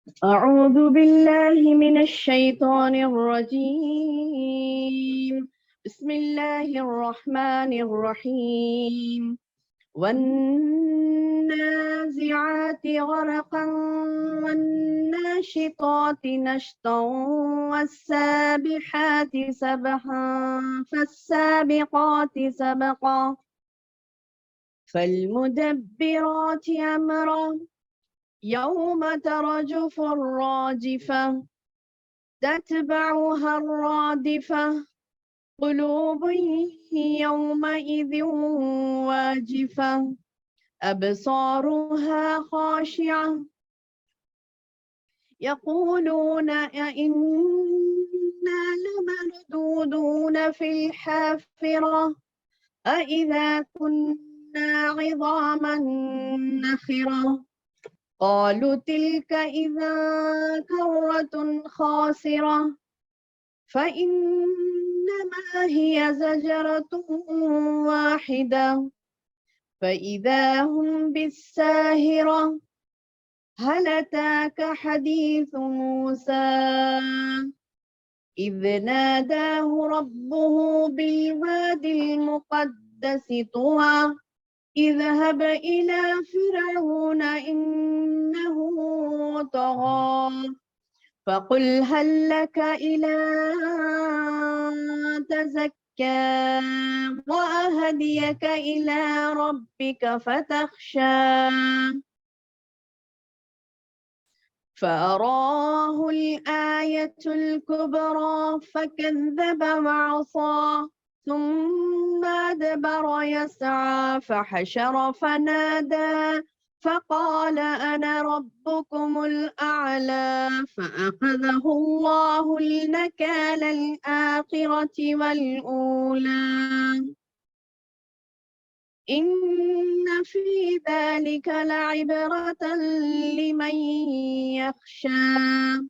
أعوذ بالله من الشيطان الرجيم. بسم الله الرحمن الرحيم. والنازعات غرقا والناشطات نشطا والسابحات سبحا فالسابقات سبقا فالمدبرات أمرا يوم ترجف الراجفة تتبعها الرادفة قلوب يومئذ واجفة أبصارها خاشعة يقولون أئنا لمردودون في الحافرة أئذا كنا عظاما نخرة قالوا تلك إذا كرة خاسرة فإنما هي زجرة واحدة فإذا هم بالساهرة هل أتاك حديث موسى إذ ناداه ربه بالوادي المقدس طوى اذهب إلى فرعون إنه طغى فقل هل لك إلى تزكى وأهديك إلى ربك فتخشى فأراه الآية الكبرى فكذب وعصى ثم أدبر يسعى فحشر فنادى فقال أنا ربكم الأعلى فأخذه الله النكال الآخرة والأولى إن في ذلك لعبرة لمن يخشى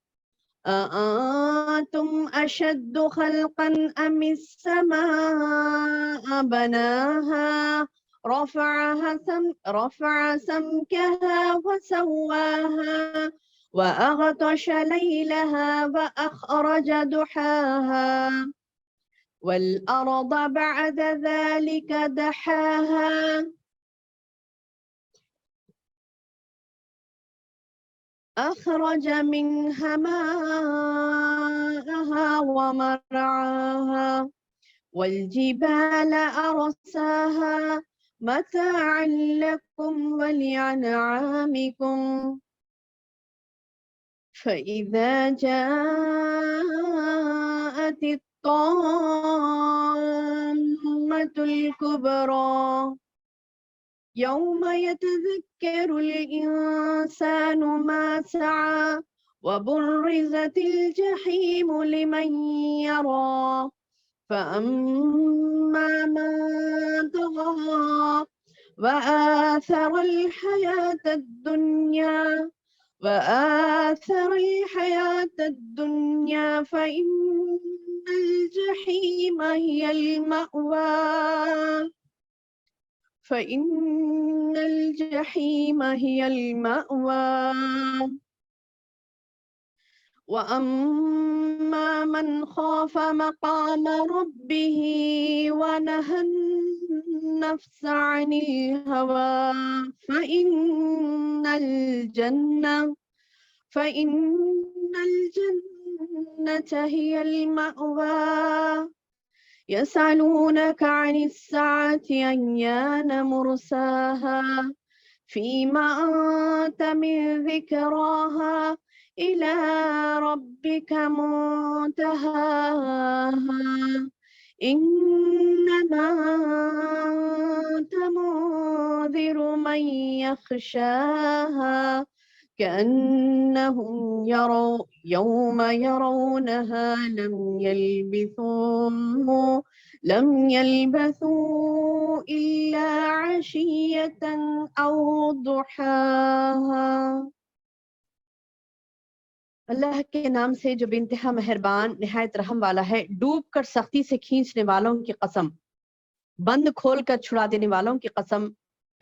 أأنتم أشد خلقا أم السماء بناها رفع سمكها وسواها وأغطش ليلها وأخرج دحاها والأرض بعد ذلك دحاها أخرج منها ماءها ومرعاها والجبال أرساها متاعا لكم ولأنعامكم فإذا جاءت الطامة الكبرى يوم يتذكر الإنسان ما سعى وبرزت الجحيم لمن يرى فأما من طغى وآثر الحياة الدنيا فإن الجحيم هي المأوى وأما من خاف مقام ربه ونهى النفس عن الهوى فإن الجنة هي المأوى يسألونك عن الساعة أيان مرساها فيما أنت من ذكراها إلى ربك منتهاها إنما أنت منذر من يخشاها كأنهم يوم يرونها لم يلبثوا إلا عشية أو ضحاها اللہ کے نام سے جو بے انتہا مہربان نہایت رحم والا ہے. ڈوب کر سختی سے کھینچنے والوں کی قسم، بند کھول کر چھڑا دینے والوں کی قسم،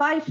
5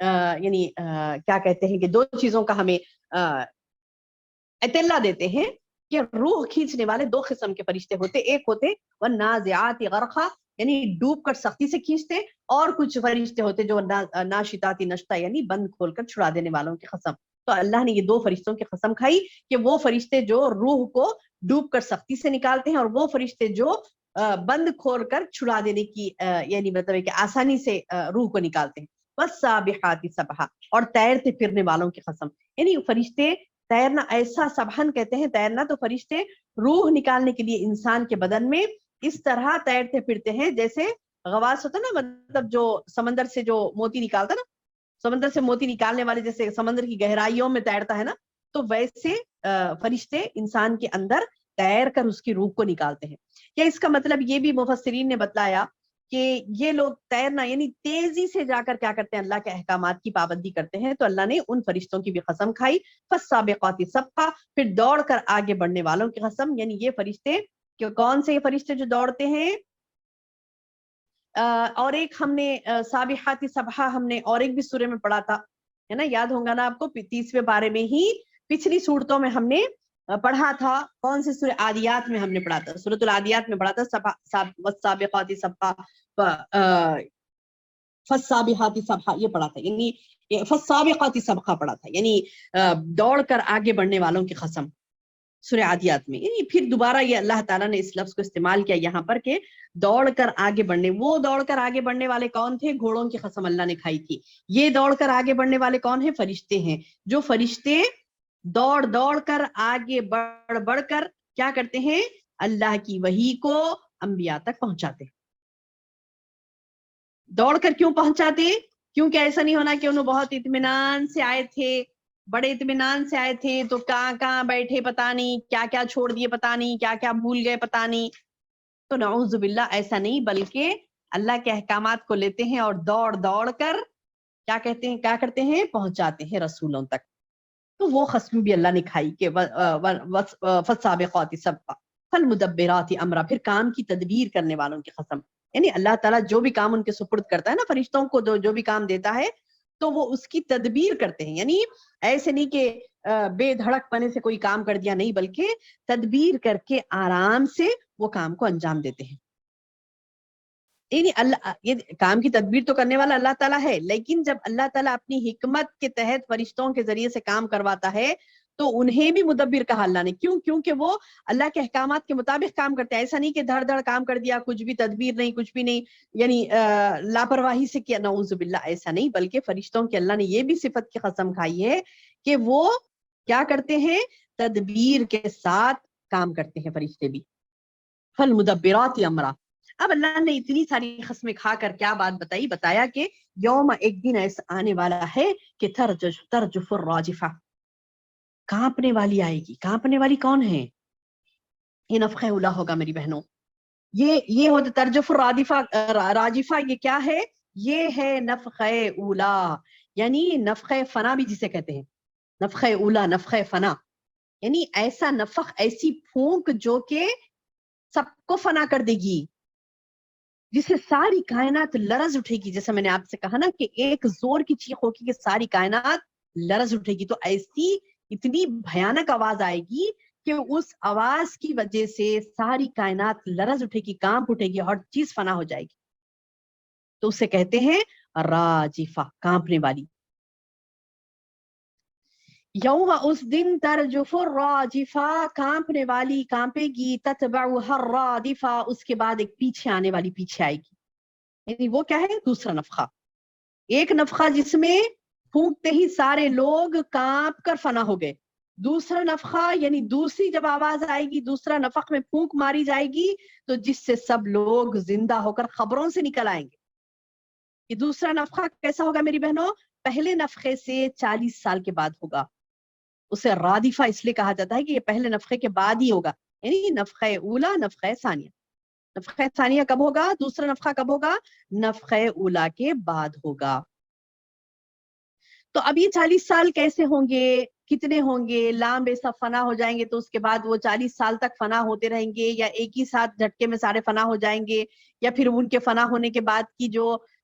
یعنی کیا کہتے ہیں کہ دو چیزوں کا ہمیں اطلاع دیتے ہیں کہ روح کھینچنے والے دو قسم کے فرشتے ہوتے، ایک ہوتے والنازعات غرقا یعنی ڈوب کر سختی سے کھینچتے، اور کچھ فرشتے ہوتے جو ناشطات نشطہ یعنی بند کھول کر چھڑا دینے والوں کی قسم. تو اللہ نے یہ دو فرشتوں کی قسم کھائی کہ وہ فرشتے جو روح کو ڈوب کر سختی سے نکالتے ہیں، اور وہ فرشتے جو بند کھول کر چھڑا دینے کی یعنی مطلب کہ آسانی سے روح کو نکالتے ہیں. والسابحات سبحا اور تیرتے پھرنے والوں کی قسم. یعنی فرشتے تیرنا، ایسا سبحن کہتے ہیں تیرنا، تو فرشتے روح نکالنے کے لیے انسان کے بدن میں اس طرح تیرتے پھرتے ہیں جیسے غواص ہوتا نا، مطلب جو سمندر سے جو موتی نکالتا نا، سمندر سے موتی نکالنے والے جیسے سمندر کی گہرائیوں میں تیرتا ہے نا، تو ویسے فرشتے انسان کے اندر تیر کر اس کی روح کو نکالتے ہیں. کیا اس کا مطلب یہ بھی مفسرین نے بتلایا کہ یہ لوگ تیرنا یعنی تیزی سے جا کر کیا کرتے ہیں، اللہ کے احکامات کی پابندی کرتے ہیں. تو اللہ نے ان فرشتوں کی بھی قسم کھائی. فالسابقات سبقا پھر دوڑ کر آگے بڑھنے والوں کی قسم. یعنی یہ فرشتے کون سے یہ فرشتے جو دوڑتے ہیں، اور ایک ہم نے سابحات سبحا ہم نے اور ایک بھی سورے میں پڑھا تھا، ہے نا، یاد ہوگا نا آپ کو، 30ویں پارے میں ہی پچھلی صورتوں میں ہم نے پڑھا تھا. کون سے سورہ عادیات میں ہم نے پڑھا تھا، سورۃ العادیات میں پڑھا تھا والسابقات سبقا فالسابحات سبحا یہ پڑھا تھا، یعنی فالسابقات سبقا پڑھا تھا، یعنی دوڑ کر آگے بڑھنے والوں کی قسم سورہ عادیات میں. یعنی پھر دوبارہ یہ اللہ تعالیٰ نے اس لفظ کو استعمال کیا یہاں پر کہ دوڑ کر آگے بڑھنے. وہ دوڑ کر آگے بڑھنے والے کون تھے؟ گھوڑوں کی قسم اللہ نے کھائی تھی. یہ دوڑ کر آگے بڑھنے والے کون ہیں؟ فرشتے ہیں. جو فرشتے دوڑ کر آگے بڑھ کر کیا کرتے ہیں؟ اللہ کی وحی کو انبیاء تک پہنچاتے. دوڑ کر کیوں پہنچاتے؟ کیونکہ ایسا نہیں ہونا کہ انہوں بہت اطمینان سے آئے تھے، بڑے اطمینان سے آئے تھے تو کہاں بیٹھے پتا نہیں، کیا کیا چھوڑ دیے پتا نہیں، کیا کیا بھول گئے پتا نہیں. تو نعوذ باللہ ایسا نہیں، بلکہ اللہ کے احکامات کو لیتے ہیں اور دوڑ کر کیا کہتے ہیں، کیا کرتے ہیں؟ پہنچاتے ہیں رسولوں تک. تو وہ قسم بھی اللہ نے کھائی کہ فالسابقات سبقا فالمدبرات امرا پھر کام کی تدبیر کرنے والوں کی قسم. یعنی اللہ تعالیٰ جو بھی کام ان کے سپرد کرتا ہے نا، فرشتوں کو جو بھی کام دیتا ہے تو وہ اس کی تدبیر کرتے ہیں. یعنی ایسے نہیں کہ بے دھڑک پنے سے کوئی کام کر دیا، نہیں، بلکہ تدبیر کر کے آرام سے وہ کام کو انجام دیتے ہیں. یعنی اللہ یہ کام کی تدبیر تو کرنے والا اللہ تعالیٰ ہے، لیکن جب اللہ تعالیٰ اپنی حکمت کے تحت فرشتوں کے ذریعے سے کام کرواتا ہے تو انہیں بھی مدبر کہا اللہ نے. کیوں؟ کیونکہ وہ اللہ کے احکامات کے مطابق کام کرتے ہیں. ایسا نہیں کہ دھڑ کام کر دیا، کچھ بھی تدبیر نہیں، کچھ بھی نہیں، یعنی لاپرواہی سے کیا، نعوذ باللہ ایسا نہیں، بلکہ فرشتوں کے اللہ نے یہ بھی صفت کی قسم کھائی ہے کہ وہ کیا کرتے ہیں؟ تدبیر کے ساتھ کام کرتے ہیں فرشتے بھی. فالمدبرات امرا. اب اللہ نے اتنی ساری قسمیں کھا کر کیا بات بتائی؟ بتایا کہ یوم ایک دن ایسا آنے والا ہے کہ ترجف الراجفہ کانپنے والی آئے گی. کانپنے والی کون ہے؟ یہ نفخہ اولا ہوگا میری بہنوں. یہ ہوتا ترجف راجفہ. یہ کیا ہے؟ یہ ہے نفخہ اولا، یعنی نفخہ فنا بھی جسے کہتے ہیں، نفخہ اولا، نفخہ فنا، یعنی ایسا نفخ، ایسی پھونک جو کہ سب کو فنا کر دے گی، جس سے ساری کائنات لرز اٹھے گی. جیسے میں نے آپ سے کہا نا کہ ایک زور کی چیخ ہوگی کہ ساری کائنات لرز اٹھے گی. تو ایسی اتنی بھیانک آواز آئے گی کہ اس آواز کی وجہ سے ساری کائنات لرز اٹھے گی، کانپ اٹھے گی، ہر چیز فنا ہو جائے گی. تو اسے کہتے ہیں راجفہ، کانپنے والی. یوم اس دن ترجف الراجفہ کانپنے والی کانپے گی، تتبعها الرادفہ اس کے بعد ایک پیچھے آنے والی پیچھے آئے گی. یعنی وہ کیا ہے؟ دوسرا نفخہ. ایک نفخہ جس میں پھونکتے ہی سارے لوگ کانپ کر فنا ہو گئے. دوسرا نفخہ یعنی دوسری جب آواز آئے گی، دوسرا نفخ میں پھونک ماری جائے گی تو جس سے سب لوگ زندہ ہو کر خبروں سے نکل آئیں گے. یہ دوسرا نفخہ کیسا ہوگا میری بہنوں؟ پہلے نفخے سے 40 سال کے بعد ہوگا. اسے رادفہ اس لیے کہا جاتا ہے کہ یہ پہلے نفخے کے بعد ہی ہوگا. یعنی نفخہ اولا، نفخہ ثانیہ. نفخہ ثانیہ کب ہوگا؟ دوسرا نفخہ کب ہوگا؟ نفخہ اولا کے بعد ہوگا. تو اب یہ 40 سال کیسے ہوں گے؟ کتنے ہوں گے؟ لامبے سب فنا ہو جائیں گے تو اس کے بعد وہ 40 سال تک فنا ہوتے رہیں گے، یا ایک ہی ساتھ جھٹکے میں سارے فنا ہو جائیں گے، یا پھر ان کے فنا ہونے کے بعد کی جو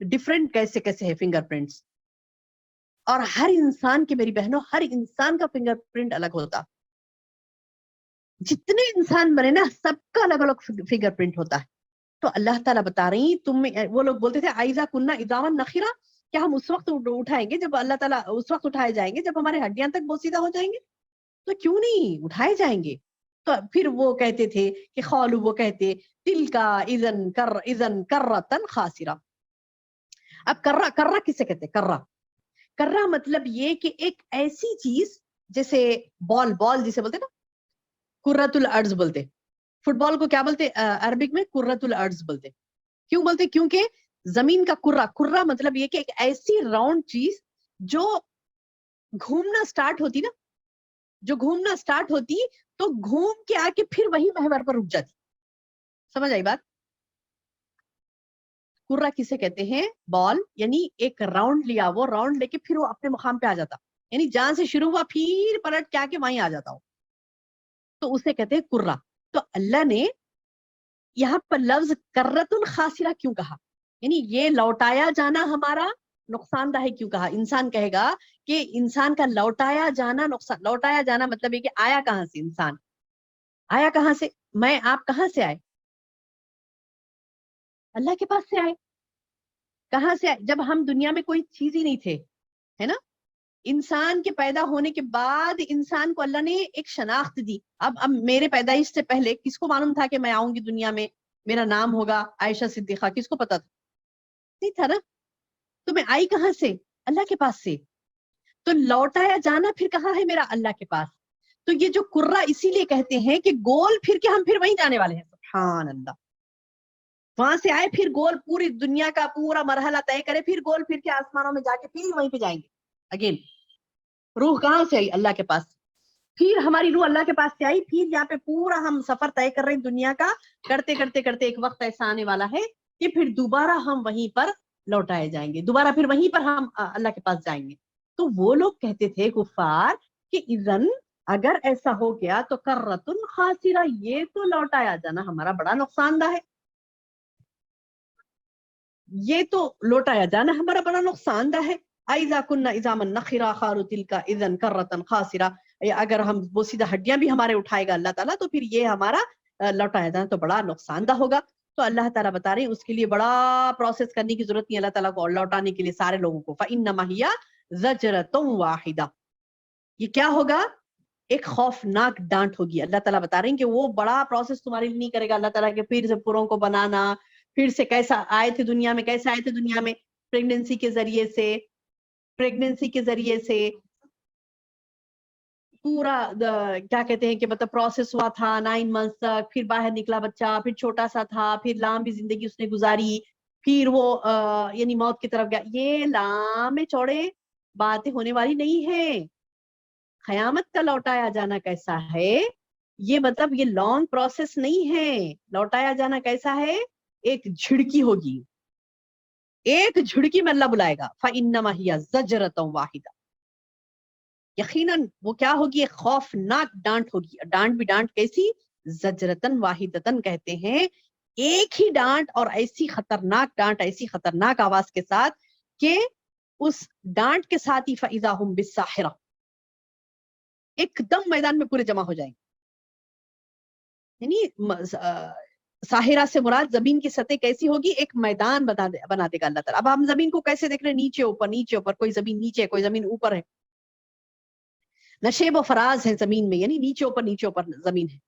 ڈفرینٹ کیسے کیسے ہے فنگر پرنٹس. اور ہر انسان کے، میری بہنوں، ہر انسان کا فنگر پرنٹ الگ ہوتا. جتنے انسان بنے نا سب کا الگ الگ فنگر پرنٹ ہوتا ہے. تو اللہ تعالیٰ بتا رہی تم، وہ لوگ بولتے تھے آئزا کنہ عظاما نخرا، کیا ہم اس وقت اٹھائیں گے جب اللہ تعالیٰ اس وقت اٹھائے جائیں گے جب ہمارے ہڈیاں تک بوسیدہ ہو جائیں گے؟ تو کیوں نہیں اٹھائے جائیں گے. تو پھر وہ کہتے تھے کہ خالو، وہ کہتے تل کا اذن کرتن خاسرہ. اب کرہ کسے کہتے؟ کرہ مطلب یہ کہ ایک ایسی چیز جیسے بال جسے بولتے نا کرۃ الارض بولتے. فٹ بال کو کیا بولتے عربک میں؟ کرۃ الارض بولتے. کیوں بولتے؟ کیونکہ زمین کا کرہ مطلب یہ کہ ایک ایسی راؤنڈ چیز جو گھومنا سٹارٹ ہوتی نا، جو گھومنا سٹارٹ ہوتی تو گھوم کے آ کے پھر وہی محور پر رک جاتی. سمجھ آئی بات؟ کرہ کسے کہتے ہیں؟ بال، یعنی ایک راؤنڈ لیا، وہ راؤنڈ لے کے پھر وہ اپنے مقام پہ آ جاتا، یعنی جہاں سے شروع ہوا پھر پلٹ کے آ کے وہیں آ جاتا ہو، تو اسے کہتے ہیں کرہ. تو اللہ نے یہاں پر لفظ کرۃ خاسرہ کیوں کہا؟ یعنی یہ لوٹایا جانا ہمارا نقصان دہ ہے کیوں کہا؟ انسان کہے گا کہ انسان کا لوٹایا جانا نقصان. لوٹایا جانا مطلب یہ کہ آیا کہاں سے انسان؟ آیا کہاں سے؟ میں آپ کہاں سے آئے؟ اللہ کے پاس سے آئے. کہاں سے آئے؟ جب ہم دنیا میں کوئی چیز ہی نہیں تھے، ہے نا. انسان کے پیدا ہونے کے بعد انسان کو اللہ نے ایک شناخت دی. اب میرے پیدائش سے پہلے کس کو معلوم تھا کہ میں آؤں گی دنیا میں، میرا نام ہوگا عائشہ صدیقہ؟ کس کو پتا تھا؟ نہیں تھا نا. تو میں آئی کہاں سے؟ اللہ کے پاس سے. تو لوٹایا جانا پھر کہاں ہے میرا؟ اللہ کے پاس. تو یہ جو کرہ اسی لیے کہتے ہیں کہ گول پھر کے ہم پھر وہیں جانے والے ہیں. سبحان اللہ. وہاں سے آئے پھر گول پوری دنیا کا پورا مرحلہ طے کرے، پھر گول پھر کے آسمانوں میں جا کے پھر وہیں پہ جائیں گے اگین. روح کہاں سے آئی؟ اللہ کے پاس. پھر ہماری روح اللہ کے پاس سے آئی، پھر یہاں پہ پورا ہم سفر طے کر رہے ہیں دنیا کا. کرتے کرتے کرتے ایک وقت ایسا آنے والا ہے کہ پھر دوبارہ ہم وہیں پر لوٹائے جائیں گے، دوبارہ پھر وہیں پر ہم اللہ کے پاس جائیں گے. تو وہ لوگ کہتے تھے کفار کہ اذن اگر ایسا ہو گیا تو کرۃ خاسرہ، یہ تو لوٹایا جانا ہمارا بڑا نقصان دہ ہے، یہ تو لوٹایا جانا ہمارا بڑا نقصان دہ ہے. اذا كنا عظاما نخرا قالوا تلك اذا کرۃ خاسرہ. اگر ہم وہ سیدھا ہڈیاں بھی ہمارے اٹھائے گا اللہ تعالیٰ تو پھر یہ ہمارا لوٹایا جانا تو بڑا نقصان دہ ہوگا. تو اللہ تعالیٰ بتا رہے ہیں اس کے لیے بڑا پروسیس کرنے کی ضرورت نہیں اللہ تعالیٰ کو لوٹانے کے لیے سارے لوگوں کو. فإنما هي زجرۃ واحدہ. یہ کیا ہوگا؟ ایک خوفناک ڈانٹ ہوگی. اللہ تعالیٰ بتا رہے ہیں کہ وہ بڑا پروسیس تمہارے لیے نہیں کرے گا اللہ تعالیٰ کے پھر سے پوروں کو بنانا، پھر سے کیسا آئے تھے دنیا میں، کیسے آئے تھے دنیا میں؟ پریگننسی کے ذریعے سے پورا کیا کہتے ہیں کہ مطلب پروسیس ہوا تھا 9 months تک، پھر باہر نکلا بچہ، پھر چھوٹا سا تھا، پھر لمبی زندگی اس نے گزاری، پھر وہ یعنی موت کی طرف گیا. یہ لامے چوڑے باتیں ہونے والی نہیں ہے. قیامت کا لوٹایا جانا کیسا ہے یہ مطلب یہ لانگ پروسیس نہیں ہے. لوٹایا جانا کیسا ہے؟ ایک جھڑکی ہوگی، ایک جھڑکی میں اللہ بلائے گا. فإنما هي زجرۃ واحدہ. یقیناً وہ کیا ہوگی؟ ایک خوفناک ڈانٹ ہوگی. ڈانٹ بھی ڈانٹ کیسی؟ زجرتن واحدتن کہتے ہیں ایک ہی ڈانٹ، اور ایسی خطرناک ڈانٹ، ایسی خطرناک آواز کے ساتھ کہ اس ڈانٹ کے ساتھ ہی فإذا هم بالساحرہ، ایک دم میدان میں پورے جمع ہو جائیں گے. یعنی ساحرہ سے مراد زمین کی سطح کیسی ہوگی؟ ایک میدان بنا دے گا اللہ تعالیٰ. اب ہم زمین کو کیسے دیکھ رہے ہیں؟ نیچے اوپر نیچے اوپر، کوئی زمین نیچے ہے، کوئی زمین اوپر ہے. نشیب و فراز ہے زمین میں، یعنی نیچے اوپر زمین ہے.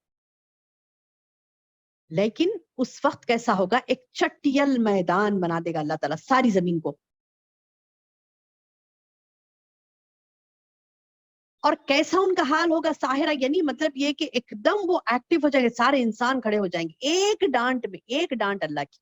لیکن اس وقت کیسا ہوگا؟ ایک چٹیل میدان بنا دے گا اللہ تعالیٰ ساری زمین کو. اور کیسا ان کا حال ہوگا ساحرہ؟ یعنی مطلب یہ کہ ایک دم وہ ایکٹیو ہو جائیں گے، سارے انسان کھڑے ہو جائیں گے ایک ڈانٹ میں، ایک ڈانٹ اللہ کی.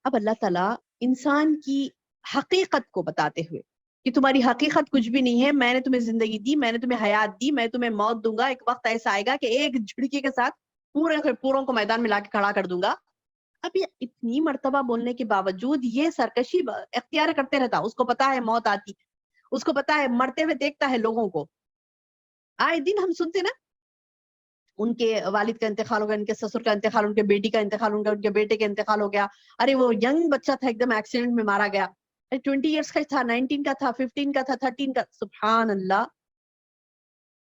اب اللہ تعالیٰ انسان کی حقیقت کو بتاتے ہوئے کہ تمہاری حقیقت کچھ بھی نہیں ہے، میں نے تمہیں زندگی دی، میں نے تمہیں حیات دی، میں تمہیں موت دوں گا. ایک وقت ایسا آئے گا کہ ایک جھڑکی کے ساتھ پوروں کو میدان میں لا کے کھڑا کر دوں گا. اب یہ اتنی مرتبہ بولنے کے باوجود یہ سرکشی اختیار کرتے رہتا. اس کو پتا ہے موت آتی، اس کو پتا ہے مرتے ہوئے دیکھتا ہے لوگوں کو. آئے دن ہم سنتے نا ان کے والد کا انتقال ہو گیا, ان کے سسر کا انتقال, ان کے بیٹی کا انتقال, ان کے بیٹے کا انتقال ہو گیا. ارے وہ ینگ بچہ تھا ایک دم ایکسیڈنٹ میں مارا گیا, 20 ایئرس کا تھا, 19 کا تھا, 15 کا تھا, 13 کا. سبحان اللہ,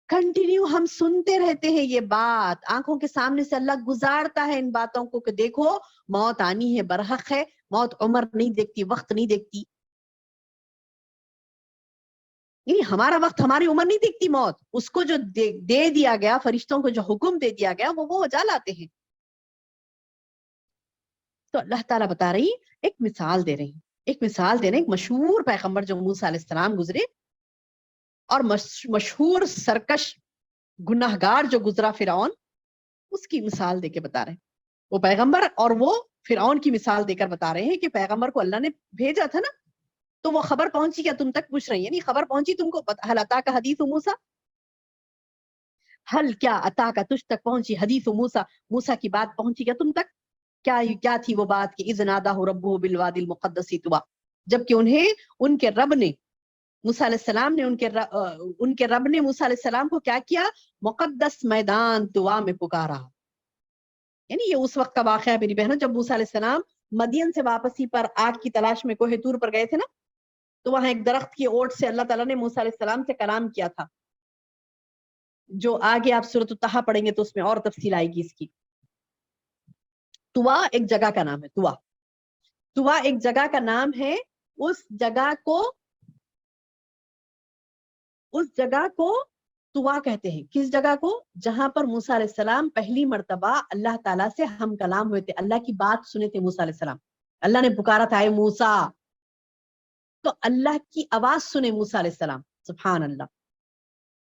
کنٹینیو ہم سنتے رہتے ہیں یہ بات, آنکھوں کے سامنے سے اللہ گزارتا ہے ان باتوں کو کہ دیکھو موت آنی ہے, برحق ہے, موت عمر نہیں دیکھتی, وقت نہیں دیکھتی. یعنی ہمارا وقت, ہماری عمر نہیں دیکھتی موت, اس کو جو دے دیا گیا, فرشتوں کو جو حکم دے دیا گیا وہ وجا لاتے ہیں. تو اللہ تعالیٰ بتا رہی, ایک مثال دے رہی, ایک مثال دے رہے, ایک مشہور پیغمبر جو موسیٰ علیہ السلام گزرے, اور مشہور سرکش گناہگار جو گزرا فرعون, اس کی مثال دے کے بتا رہے ہیں. وہ پیغمبر اور وہ فرعون کی مثال دے کر بتا رہے ہیں کہ پیغمبر کو اللہ نے بھیجا تھا نا, تو وہ خبر پہنچی کیا تم تک, پوچھ رہی ہیں, یعنی خبر پہنچی تم کو, حل اتا کا حدیث موسیٰ, حل کیا اتا کا تجھ تک پہنچی حدیث موسیٰ, موسیٰ کی بات پہنچی کیا تم تک؟ کیا تھی وہ بات کہ اذ ناداہ ربہ بالوادی المقدس طویٰ, جبکہ انہیں ان کے رب نے, موسیٰ علیہ السلام نے, ان کے رب نے موسیٰ علیہ السلام کو کیا کیا, مقدس میدان طویٰ میں پکارا. یعنی یہ اس وقت کا واقعہ ہے میری بہنوں, جب موسیٰ علیہ السلام مدین سے واپسی پر آگ کی تلاش میں کوہ طور پر گئے تھے نا, تو وہاں ایک درخت کی اوٹ سے اللہ تعالیٰ نے موسیٰ علیہ السلام سے کلام کیا تھا, جو آگے آپ سورۃ الطٰہٰ پڑھیں گے تو اس میں اور تفصیل آئے گی اس کی. طویٰ ایک جگہ کا نام ہے, طویٰ ایک جگہ کا نام ہے. اس جگہ کو طویٰ کہتے ہیں. کس جگہ کو؟ جہاں پر موسیٰ علیہ السلام پہلی مرتبہ اللہ تعالیٰ سے ہم کلام ہوئے تھے, اللہ کی بات سنے تھے موسیٰ علیہ السلام. اللہ نے پکارا تھا اے موسیٰ, تو اللہ کی آواز سنے موسیٰ علیہ السلام. سبحان اللہ,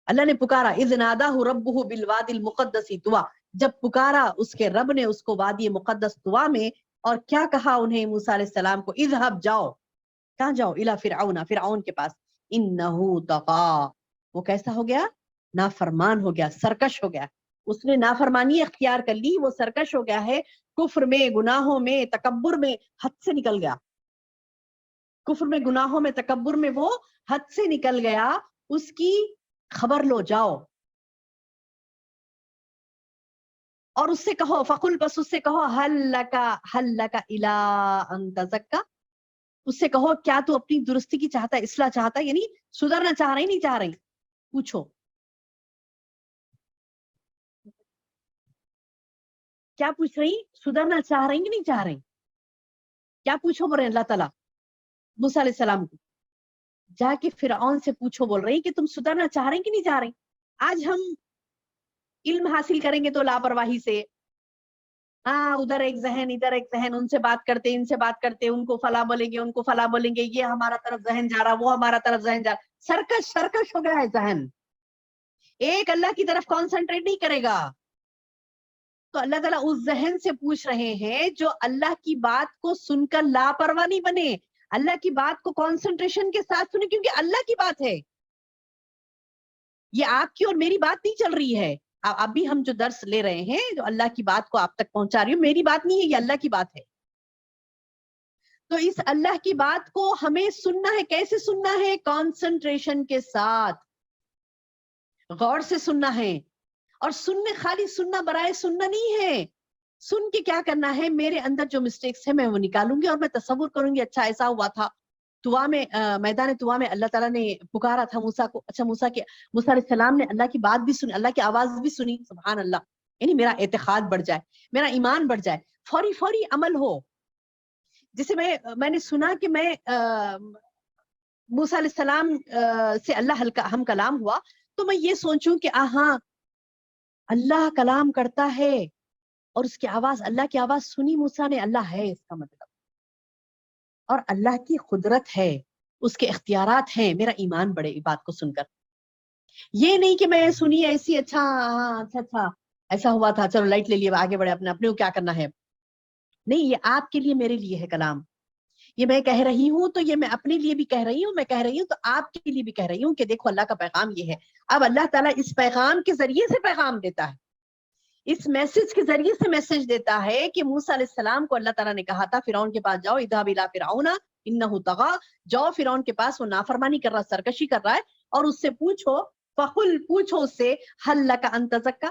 اللہ نے پکارا, اذ ناداہ ربہ بالوادی المقدس طویٰ, جب پکارا اس کے رب نے اس کو وادی مقدس طویٰ میں, اور کیا کہا انہیں موسیٰ علیہ السلام کو, اذهب جاؤ, کہاں جاؤ, الی فرعون, فرعون کے پاس, انہ طغیٰ, وہ کیسا ہو گیا, نافرمان ہو گیا, سرکش ہو گیا, اس نے نافرمانی اختیار کر لی, وہ سرکش ہو گیا ہے, کفر میں, گناہوں میں, تکبر میں حد سے نکل گیا, کفر میں, گناہوں میں, تکبر میں وہ حد سے نکل گیا. اس کی خبر لو, جاؤ اور اس سے کہو, فقل, بس اس سے کہو, حل لک الی ان تزکا, اس سے کہو کیا تو اپنی درستی کی چاہتا ہے, اصلاح چاہتا ہے, یعنی سدھرنا چاہ رہی, نہیں چاہ رہی, پوچھو کیا پوچھ رہی, سدھرنا چاہ رہی کہ نہیں چاہ رہی, کیا پوچھو بول رہے ہیں اللہ تعالیٰ موسیٰ علیہ السلام کو, جا کے فرعون سے پوچھو, بول رہی کہ تم سدھرنا چاہ رہی کہ نہیں چاہ رہی. آج ہم علم حاصل کریں گے تو لاپرواہی سے, ہاں ادھر ایک ذہن, ادھر ایک ذہن, ان سے بات کرتے, ان سے بات کرتے, ان کو فلاں بولیں گے, ان کو فلاں بولیں گے, یہ ہمارا طرف ذہن جا رہا, وہ ہمارا طرف ذہن جا رہا, سرکش ہو گیا ہے ذہن, ایک اللہ کی طرف کانسنٹریٹ نہیں کرے گا. تو اللہ تعالیٰ اس ذہن سے پوچھ رہے ہیں جو اللہ کی بات کو سن کر لاپرواہ نہیں بنے, اللہ کی بات کو کانسنٹریشن کے ساتھ سنے, کیونکہ اللہ کی بات ہے, یہ آپ کی اور میری بات نہیں چل رہی ہے. ابھی ہم جو درس لے رہے ہیں, جو اللہ کی بات کو آپ تک پہنچا رہی ہوں, میری بات نہیں ہے, یہ اللہ کی بات ہے. تو اس اللہ کی بات کو ہمیں سننا ہے, کیسے سننا ہے, کانسنٹریشن کے ساتھ, غور سے سننا ہے. اور سننے, خالی سننا برائے سننا نہیں ہے, سن کے کیا کرنا ہے, میرے اندر جو مسٹیکس ہیں میں وہ نکالوں گی, اور میں تصور کروں گی اچھا ایسا ہوا تھا طویٰ میں, میدان طویٰ میں اللہ تعالیٰ نے پکارا تھا موسیٰ کو, اچھا موسیٰ علیہ السلام نے اللہ کی بات بھی سنی, اللہ کی آواز بھی سنی. سبحان اللہ, یعنی میرا اعتقاد بڑھ جائے, میرا ایمان بڑھ جائے, فوری عمل ہو. جیسے میں نے سنا کہ میں موسیٰ علیہ السلام سے اللہ ہم کلام ہوا, تو میں یہ سوچوں کہ ہاں اللہ کلام کرتا ہے, اور اس کی آواز, اللہ کی آواز سنی موسیٰ نے, اللہ ہے اس کا مطلب, اور اللہ کی قدرت ہے, اس کے اختیارات ہیں, میرا ایمان بڑھے بات کو سن کر. یہ نہیں کہ میں سنی ایسی, اچھا ایسا ہوا تھا, چلو لائٹ لے لیے, آگے بڑھے, اپنے کو کیا کرنا ہے. نہیں, یہ آپ کے لیے, میرے لیے ہے کلام. یہ میں کہہ رہی ہوں تو یہ میں اپنے لیے بھی کہہ رہی ہوں, میں کہہ رہی ہوں تو آپ کے لیے بھی کہہ رہی ہوں کہ دیکھو اللہ کا پیغام یہ ہے. اب اللہ تعالیٰ اس پیغام کے ذریعے سے پیغام دیتا ہے, اس میسج کے ذریعے سے میسج دیتا ہے کہ موسیٰ علیہ السلام کو اللہ تعالیٰ نے کہا تھا فرعون کے پاس جاؤ, اذهب الى فرعون انہ طغیٰ, جاؤ فرعون کے پاس, وہ نافرمانی کر رہا, سرکشی کر رہا ہے, اور اس سے پوچھو, فقل, پوچھو اس سے, حل لک ان تزکا,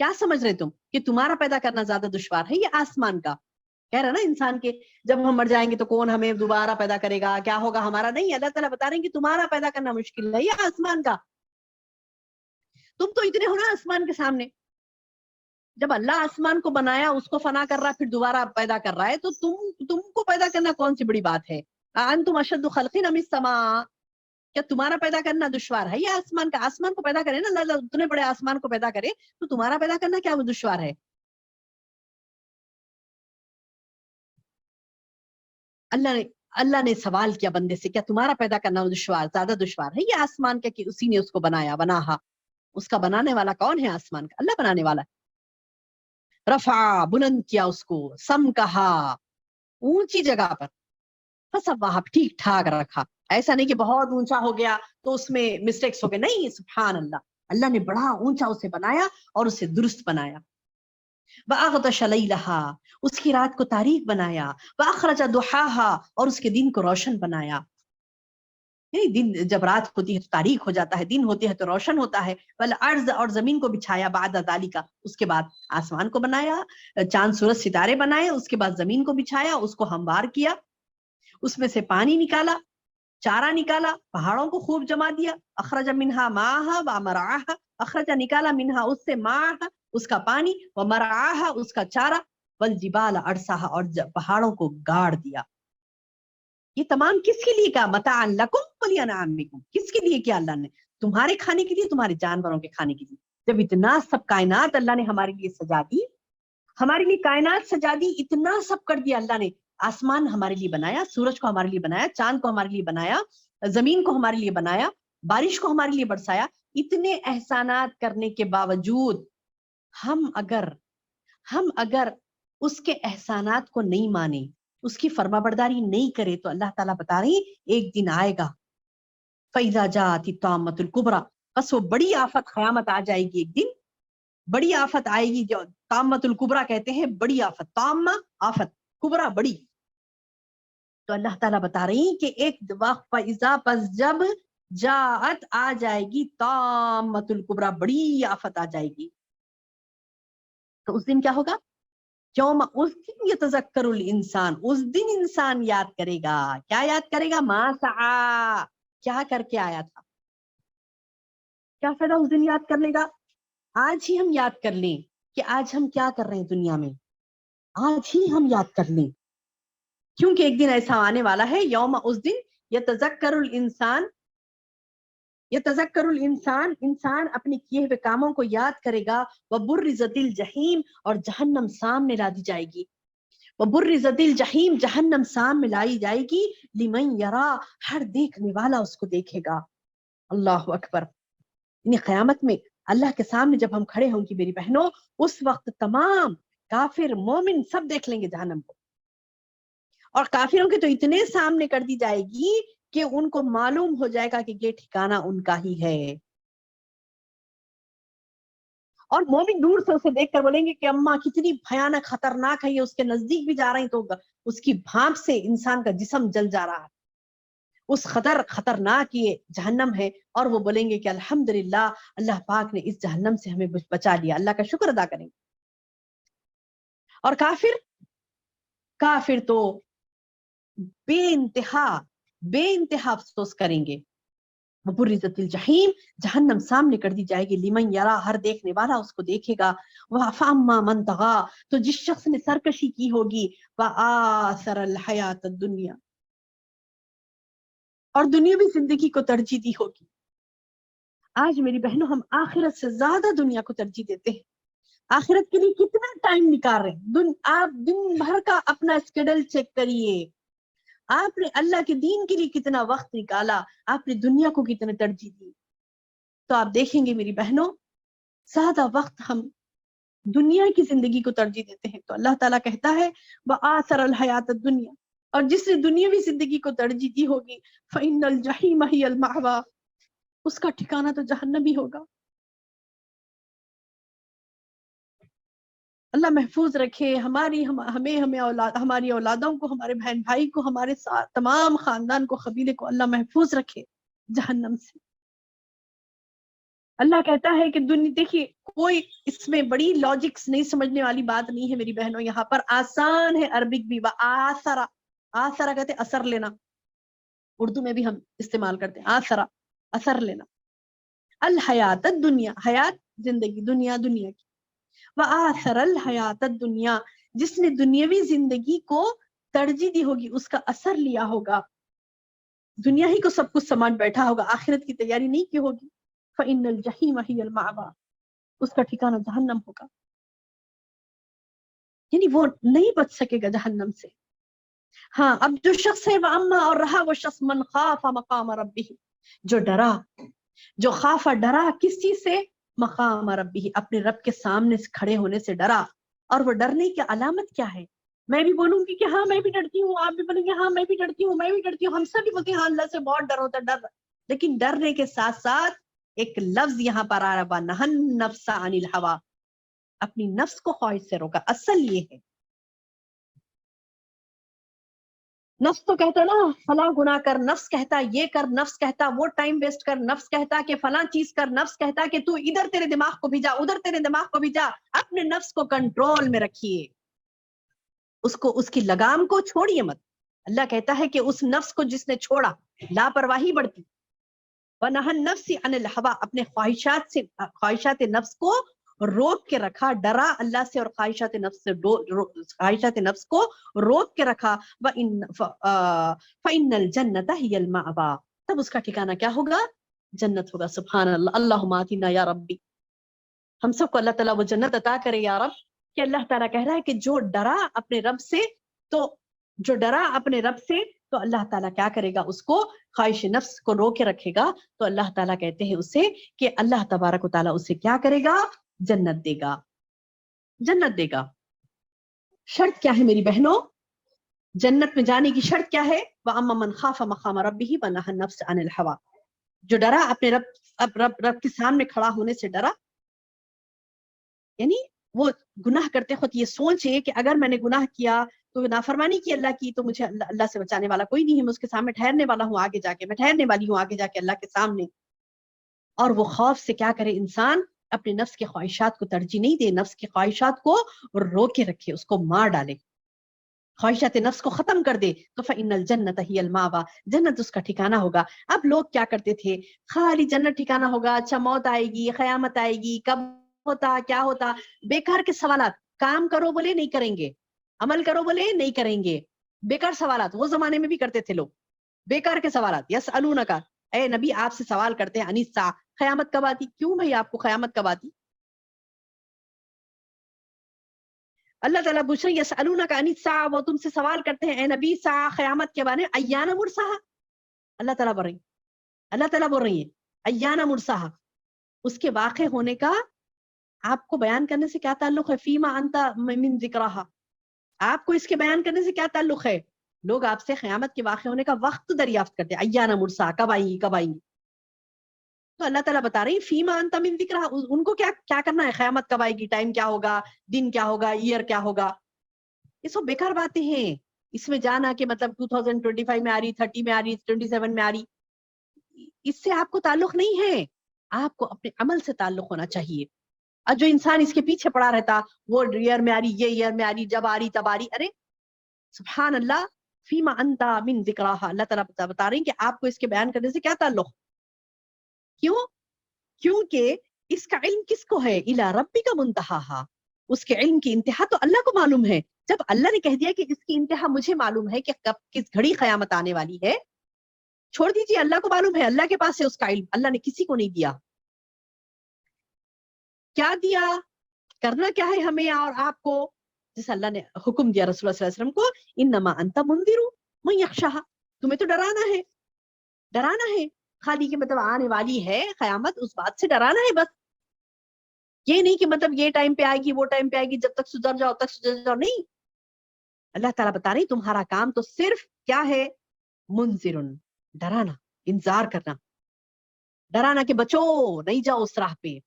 کیا سمجھ رہے تم کہ تمہارا پیدا کرنا زیادہ دشوار ہے یا آسمان کا؟ کہہ رہے نا انسان کے جب ہم مر جائیں گے تو کون ہمیں دوبارہ پیدا کرے گا، کیا ہوگا ہمارا؟ نہیں، اللہ تعالیٰ بتا رہے ہیں کہ تمہارا پیدا کرنا مشکل ہے یا آسمان کا؟ تم تو اتنے ہو نا آسمان کے سامنے. جب اللہ آسمان کو بنایا، اس کو فنا کر رہا، پھر دوبارہ پیدا کر رہا ہے، تو تم کو پیدا کرنا کون سی بڑی بات ہے؟ انتم اشد خلقا ام السماء، کیا تمہارا پیدا کرنا دشوار ہے یا آسمان کا؟ آسمان کو پیدا کرے نا اللہ، اتنے بڑے آسمان کو پیدا کرے تو تمہارا پیدا کرنا کیا وہ دشوار ہے؟ اللہ نے سوال کیا بندے سے، کیا تمہارا پیدا کرنا دشوار، زیادہ دشوار ہے یا آسمان کا کہ اسی نے اس کو بنایا؟ اس کا بنانے والا کون ہے؟ آسمان کا اللہ بنانے والا. رفع، بلند کیا اس کو، سم کہا، اونچی جگہ پر، سب وہاں ٹھیک ٹھاک رکھا. ایسا نہیں کہ بہت اونچا ہو گیا تو اس میں مسٹیکس ہو گئے، نہیں، سبحان اللہ، اللہ نے بڑا اونچا اسے بنایا اور اسے درست بنایا. وَأَغْطَشَ لَيْلَهَا، اس کی رات کو تاریک بنایا. وَأَخْرَجَ ضُحَاهَا، اور اس کے دن کو روشن بنایا. دن جب رات ہوتی ہے تو تاریک ہو جاتا ہے، دن ہوتی ہے تو روشن ہوتا ہے. وَالْأَرْضَ، اور زمین کو بچھایا. بعد ذَلِكَ، اس کے بعد آسمان کو بنایا، چاند سورج ستارے بنائے، اس کے بعد زمین کو بچھایا، اس کو ہموار کیا، اس میں سے پانی نکالا، چارہ نکالا، پہاڑوں کو خوب جما دیا. اخرج منہا ماءھا ومرعاھا، اخرج نکالا منہا اس سے ماءھا اس کا پانی، ومرعاھا اس کا چارہ، والجبال ارساھا اور پہاڑوں کو گاڑ دیا. یہ تمام کس کے لیے کہا؟ متاعا لکم ولانعامکم، کس کے لیے کیا؟ اللہ نے تمہارے کھانے کے لیے، تمہارے جانوروں کے کھانے کے لیے. جب اتنا سب کائنات اللہ نے ہمارے لیے سجا دی، ہمارے لیے کائنات سجا دی، اتنا سب کر دیا اللہ نے. آسمان ہمارے لیے بنایا، سورج کو ہمارے لیے بنایا، چاند کو ہمارے لیے بنایا، زمین کو ہمارے لیے بنایا، بارش کو ہمارے لیے برسایا. اتنے احسانات کرنے کے باوجود ہم اگر اس کے احسانات کو نہیں مانے، اس کی فرما برداری نہیں کرے، تو اللہ تعالیٰ بتا رہی ایک دن آئے گا. فَإِذَا جَاءَتِ الطَّامَّةُ الْكُبْرَى، بس وہ بڑی آفت قیامت آ جائے گی. ایک دن بڑی آفت آئے گی، جو طامۃ الکبریٰ کہتے ہیں، بڑی آفت. طامہ آفت، کبریٰ بڑی. تو اللہ تعالیٰ بتا رہی کہ ایک وقت فَإِذَا، پس جب جاءت آ جائے گی، طامۃ الکبریٰ بڑی آفت آ جائے گی، تو اس دن کیا ہوگا؟ یوم، اس دن یتذکر الانسان، اس دن انسان یاد کرے گا. کیا یاد کرے گا؟ ما سعی، کیا کر کے آیا تھا. کیا فائدہ اس دن یاد کرنے کا؟ آج ہی ہم یاد کر لیں کہ آج ہم کیا کر رہے ہیں دنیا میں، آج ہی ہم یاد کر لیں، کیونکہ ایک دن ایسا آنے والا ہے. یوم، اس دن یتذکر الانسان، انسان اپنے کیے ہوئے کاموں کو یاد کرے گا. وبرزت الجحیم، اور جہنم سامنے لا دی جائے گی. وبرزت الجحیم، جہنم سامنے لائی جائے گی. لمن یرا، ہر دیکھنے والا اس کو دیکھے گا. اللہ اکبر. یعنی قیامت میں اللہ کے سامنے جب ہم کھڑے ہوں گے میری بہنوں، اس وقت تمام کافر مومن سب دیکھ لیں گے جہنم کو. اور کافروں کے تو اتنے سامنے کر دی جائے گی کہ ان کو معلوم ہو جائے گا کہ یہ ٹھکانہ ان کا ہی ہے. اور مومن دور سے اسے دیکھ کر بولیں گے کہ اماں کتنی بھیانک خطرناک ہے یہ، اس کے نزدیک بھی جا رہی تو اس کی بھانپ سے انسان کا جسم جل جا رہا ہے. اس خطرناک یہ جہنم ہے. اور وہ بولیں گے کہ الحمدللہ، اللہ پاک نے اس جہنم سے ہمیں بچا لیا، اللہ کا شکر ادا کریں گے. اور کافر تو بے انتہا افسوس کریں گے. وبرزت الجحیم، جہنم سامنے کر دی جائے گی. لمن یرا، ہر دیکھنے والا اس کو دیکھے گا. فاما من طغی، تو جس شخص نے سرکشی کی ہوگی، وآثر الحیات الدنیا، اور دنیاوی زندگی کو ترجیح دی ہوگی. آج میری بہنوں ہم آخرت سے زیادہ دنیا کو ترجیح دیتے ہیں. آخرت کے لیے کتنا ٹائم نکال رہے ہیں. آپ دن بھر کا اپنا اسکیڈول چیک کریے، آپ نے اللہ کے دین کے لیے کتنا وقت نکالا، آپ نے دنیا کو کتنے ترجیح دی. تو آپ دیکھیں گے میری بہنوں، زیادہ وقت ہم دنیا کی زندگی کو ترجیح دیتے ہیں. تو اللہ تعالیٰ کہتا ہے وآثر الحیات الدنیا، اور جس نے دنیاوی زندگی کو ترجیح دی ہوگی، فإن الجحیم ہی المأوی، اس کا ٹھکانہ تو جہنم ہی ہوگا. اللہ محفوظ رکھے ہمیں ہماری اولادوں کو، ہمارے بہن بھائی کو، ہمارے ساتھ تمام خاندان کو، قبیلے کو اللہ محفوظ رکھے جہنم سے. اللہ کہتا ہے کہ دنیا، دیکھیے کوئی اس میں بڑی لاجکس نہیں سمجھنے والی بات نہیں ہے میری بہنوں، یہاں پر آسان ہے عربک بھی. آسرا، آسرا کہتے اثر لینا، اردو میں بھی ہم استعمال کرتے ہیں آسرا، اثر لینا. الحیات الدنیا، حیات زندگی، دنیا دنیا کی. وآثر الحیات الدنیا، جس نے دنیاوی زندگی کو ترجیح دی ہوگی، اس کا اثر لیا ہوگا، دنیا ہی کو سب کچھ سمجھ بیٹھا ہوگا، آخرت کی تیاری نہیں کی ہوگی. فإن الجحیم ہی المأوی، اس کا ٹھکانہ جہنم ہوگا، یعنی وہ نہیں بچ سکے گا جہنم سے. ہاں اب جو شخص ہے وَأَمَّا، اور رہا وہ شخص من خاف مقام ربہ، جو ڈرا، جو خافا ڈرا کس چیز سے؟ مقام ربہ، اپنے رب کے سامنے سے کھڑے ہونے سے ڈرا. اور وہ ڈرنے کی علامت کیا ہے؟ میں بھی بولوں گی کہ ہاں میں بھی ڈرتی ہوں، آپ بھی بولیں گے ہاں میں بھی ڈرتی ہوں، میں بھی ڈرتی ہوں، ہم سب بھی بولتے ہیں ہاں اللہ سے بہت ڈر ہوتا ہے، ڈر. لیکن ڈرنے کے ساتھ ساتھ ایک لفظ یہاں پر آ رہا، نہن نفس عن الہوا، اپنی نفس کو خواہش سے روکا. اصل یہ ہے، نفس تو کہتا نا فلاں گناہ کر، نفس کہتا یہ کر، نفس کہتا وہ ٹائم ویسٹ کر، نفس کہتا کہ فلاں چیز کر، نفس کہتا کہ تو ادھر تیرے دماغ کو بھی جا، ادھر تیرے دماغ کو بھی جا. اپنے نفس کو کنٹرول میں رکھیے، اس کو، اس کی لگام کو چھوڑیے مت. اللہ کہتا ہے کہ اس نفس کو جس نے چھوڑا، لاپرواہی بڑھتی. وَنَهَى النَّفْسِ عَنِ الْهَوَىٰ، اپنے خواہشات سے، خواہشات نفس کو روک کے رکھا، ڈرا اللہ سے، اور خواہشات نفس سے خواہشات نفس کو روک کے رکھا. فَإِنَّ الْجَنَّةَ هِيَ الْمَأْوَىٰ، تب اس کا ٹھکانہ کیا ہوگا؟ جنت ہوگا. سبحان اللہ. اللہم آتنا یا ربی، ہم سب کو اللہ تعالیٰ وہ جنت عطا کرے یا رب. کہ اللہ تعالیٰ کہہ رہا ہے کہ جو ڈرا اپنے رب سے، تو جو ڈرا اپنے رب سے، تو اللہ تعالیٰ کیا کرے گا؟ اس کو خواہش نفس کو رو کے رکھے گا. تو اللہ تعالیٰ کہتے ہیں اسے کہ اللہ تبارک و تعالیٰ اسے کیا کرے گا؟ جنت دے گا، جنت دے گا. شرط کیا ہے میری بہنوں؟ جنت میں جانے کی شرط کیا ہے؟ وَأَمَّا مَنْ خَافَ مَقَامَ رَبِّهِ وَنَهَى النَّفْسَ عَنِ الْهَوَىٰ، جو ڈرا اپنے رب کے سامنے کھڑا ہونے سے ڈرا. یعنی وہ گناہ کرتے خود یہ سوچے کہ اگر میں نے گناہ کیا تو نافرمانی کی اللہ کی، تو مجھے اللہ سے بچانے والا کوئی نہیں ہے، میں اس کے سامنے ٹھہرنے والا ہوں، آگے جا کے میں ٹھہرنے والی ہوں آگے جا کے اللہ کے سامنے. اور وہ خوف سے کیا کرے انسان؟ اپنے نفس کے خواہشات کو ترجیح نہیں دے، نفس کی خواہشات کو روکے رکھے، اس کو مار ڈالے، خواہشات نفس کو ختم کر دے. تو فإن الجنت ہی المأویٰ، جنت اس کا ٹھکانہ ہوگا. اب لوگ کیا کرتے تھے؟ خالی جنت ٹھکانہ ہوگا، اچھا موت آئے گی، قیامت آئے گی، کب ہوتا، کیا ہوتا، بیکار کے سوالات. کام کرو بولے نہیں کریں گے، عمل کرو بولے نہیں کریں گے، بیکار سوالات. وہ زمانے میں بھی کرتے تھے لوگ بیکار کے سوالات. یسألونک، اے نبی آپ سے سوال کرتے ہیں، عن الساعۃ، قیامت کب آتی؟ کیوں بھائی آپ کو قیامت کب آتی؟ اللہ تعالیٰ پوچھ رہے ہیں یسألونک عن الساعۃ، وہ تم سے سوال کرتے ہیں اے نبی ساعہ، قیامت کے بارے میں. ایان مرساہا، اللہ تعالیٰ بول رہی ہیں، اللہ تعالیٰ بول رہی ہیں ایان مرساہا، اس کے واقع ہونے کا آپ کو بیان کرنے سے کیا تعلق ہے؟ فیما انت من ذکرہا، آپ کو اس کے بیان کرنے سے کیا تعلق ہے؟ لوگ آپ سے قیامت کے واقع ہونے کا وقت دریافت کرتے ہیں، ایان مرساہا، کب آئیں گی کب آئیں گی. تو اللہ تعالیٰ بتا رہی فیما انت من ذکرہا، ان کو کیا کرنا ہے؟ قیامت کب آئے گی، ٹائم کیا ہوگا، دن کیا ہوگا، ایئر کیا ہوگا، یہ سب بیکار باتیں ہیں. اس میں جانا کہ مطلب 2025 میں آ رہی، 30 میں آ رہی، 27 میں آ رہی، اس سے آپ کو تعلق نہیں ہے. آپ کو اپنے عمل سے تعلق ہونا چاہیے. اور جو انسان اس کے پیچھے پڑا رہتا، وہ ایئر میں آ رہی، یہ ایئر میں آ رہی، جب آ رہی تب آ رہی، ارے سبحان اللہ. فیما انت من ذکرہا، اللہ تعالیٰ بتا رہے ہیں کہ آپ کو اس کے بیان کرنے سے کیا تعلق. کیوں؟ کیونکہ اس کا علم کس کو ہے؟ الی ربک منتہاہا، اس کے علم کی انتہا تو اللہ کو معلوم ہے. جب اللہ نے کہہ دیا کہ اس کی انتہا مجھے معلوم ہے کہ کب کس گھڑی قیامت آنے والی ہے، چھوڑ دیجیے، اللہ کو معلوم ہے، اللہ کے پاس ہے اس کا علم، اللہ نے کسی کو نہیں دیا. کیا دیا؟ کرنا کیا ہے ہمیں اور آپ کو؟ جیسے اللہ نے حکم دیا رسول اللہ صلی اللہ علیہ وسلم کو، انما انت منذر من یخشاہا، تمہیں تو ڈرانا ہے، ڈرانا ہے. خالی کہ مطلب آنے والی ہے قیامت، اس بات سے ڈرانا ہے بس. یہ نہیں کہ مطلب یہ ٹائم پہ آئے گی، وہ ٹائم پہ آئے گی، جب تک سدھر جاؤ تک سدھر جاؤ، نہیں. اللہ تعالیٰ بتا رہی تمہارا کام تو صرف کیا ہے؟ منذرن، ڈرانا، انذار کرنا، ڈرانا کہ بچو نہیں جاؤ اس راہ پہ.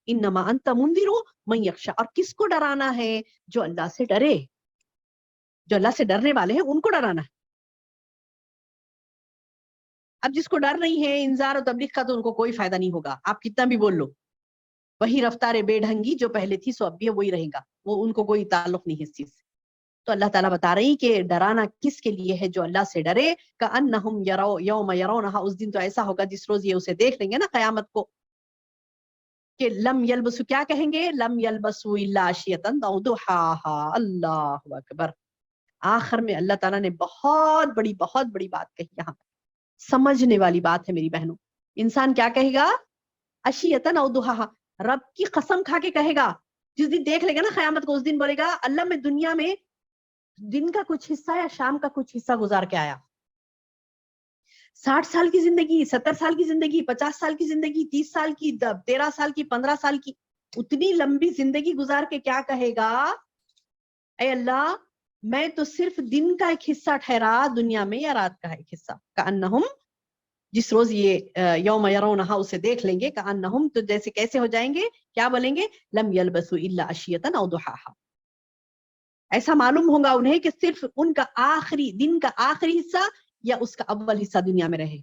انما انت منذر من یخشا، اور کس کو ڈرانا ہے؟ جو اللہ سے ڈرے، جو اللہ سے ڈرنے والے ہیں ان کو ڈرانا ہے. اب جس کو ڈر نہیں ہے انذار اور تبلیغ کا تو ان کو کوئی فائدہ نہیں ہوگا، آپ کتنا بھی بول لو، وہی رفتار بے ڈھنگی جو پہلے تھی سو اب بھی وہی رہے گا، وہ ان کو کوئی تعلق نہیں ہے اس چیز سے۔ تو اللہ تعالیٰ بتا رہی کہ ڈرانا کس کے لیے ہے؟ جو اللہ سے ڈرے، کأنہم یوم یرونہا، اس دن تو ایسا ہوگا جس روز یہ اسے دیکھ لیں گے نا قیامت کو، کہ لم یلبسو، کیا کہیں گے؟ لم یلبسو الا عشیۃ او ضحاہا، اللہ اکبر۔ آخر میں اللہ تعالیٰ نے بہت بڑی بات کہی، یہاں سمجھنے والی بات ہے میری بہنوں۔ انسان کیا کہے گا؟ عشیۃ او ضحاہا، رب کی قسم کھا کے کہے گا، جس دن دیکھ لے گا نا قیامت کو، اس دن بولے گا اللہ میں دنیا میں دن کا کچھ حصہ یا شام کا کچھ حصہ گزار کے آیا، 60 سال کی زندگی، 70 سال کی زندگی، 50 سال کی زندگی، 30 سال کی، 13 سال کی، 15 سال کی، اتنی لمبی زندگی گزار کے کیا کہے گا؟ اے اللہ میں تو صرف دن کا ایک حصہ ٹھہرا دنیا میں یا رات کا ایک حصہ، کأنہم، جس روز یہ یوم یرونہا اسے دیکھ لیں گے، کأنہم، تو جیسے کیسے ہو جائیں گے؟ کیا بولیں گے؟ لم یلبسوا الا عشیۃ او ضحاہا، ایسا معلوم ہوگا انہیں کہ صرف ان کا آخری دن کا آخری حصہ یا اس کا اول حصہ دنیا میں رہے،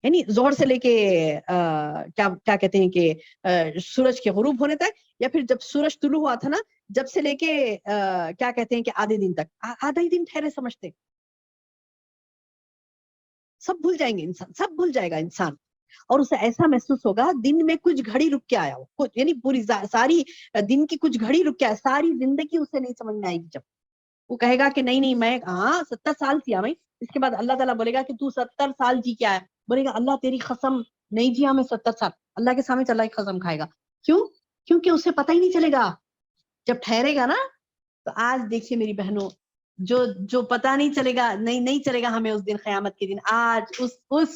یعنی زہر سے لے کے کیا کہتے ہیں کہ سورج کے غروب ہونے تک، یا پھر جب سورج طلوع ہوا تھا نا، جب سے لے کے کیا کہتے ہیں کہ آدھے دن تک، آدھا ہی دن ٹھہرے سمجھتے، سب بھول جائیں گے انسان، سب بھول جائے گا انسان، اور اسے ایسا محسوس ہوگا دن میں کچھ گھڑی رک کے آیا ہو، یعنی پوری ساری دن کی کچھ گھڑی رک کے آیا، ساری زندگی اسے نہیں سمجھ میں آئے گی۔ جب وہ کہے گا کہ نہیں میں 70 سال جیا میں، اس کے بعد اللہ تعالیٰ بولے گا کہ تو 70 سال جی کے آیا، بولے گا اللہ تیری قسم نہیں جیا میں 70 سال، اللہ کے سامنے اللہ کی قسم کھائے گا، کیوں؟ کیونکہ اسے پتہ ہی نہیں چلے گا جب ٹھہرے گا نا۔ تو آج دیکھیے میری بہنوں، جو پتہ نہیں چلے گا، نہیں چلے گا ہمیں اس دن، قیامت کے دن، آج اس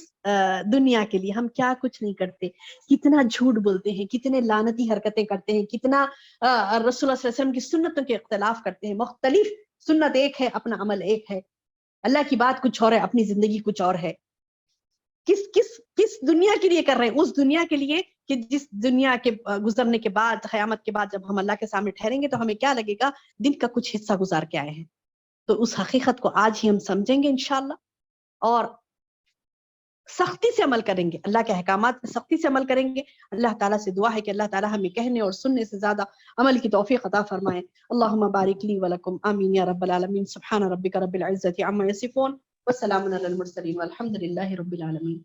دنیا کے لیے ہم کیا کچھ نہیں کرتے، کتنا جھوٹ بولتے ہیں، کتنے لعنتی حرکتیں کرتے ہیں، کتنا رسول اللہ صلی اللہ علیہ وسلم کی سنتوں کے اختلاف کرتے ہیں، مختلف سنت ایک ہے، اپنا عمل ایک ہے، اللہ کی بات کچھ اور ہے، اپنی زندگی کچھ اور ہے۔ کس دنیا کے لیے کر رہے ہیں؟ اس دنیا کے لیے کہ جس دنیا کے گزرنے کے بعد، قیامت کے بعد جب ہم اللہ کے سامنے ٹھہریں گے تو ہمیں کیا لگے گا؟ دن کا کچھ حصہ گزار کے آئے ہیں۔ تو اس حقیقت کو آج ہی ہم سمجھیں گے انشاءاللہ، اور سختی سے عمل کریں گے، اللہ کے احکامات پہ سختی سے عمل کریں گے۔ اللہ تعالیٰ سے دعا ہے کہ اللہ تعالیٰ ہمیں کہنے اور سننے سے زیادہ عمل کی توفیق عطا فرمائے۔ اللہم بارک لی ولکم، آمین یا رب العالمین۔ سبحان ربک رب العزت عما یصفون، وسلام علی المرسلین، والحمد للہ رب العالمین۔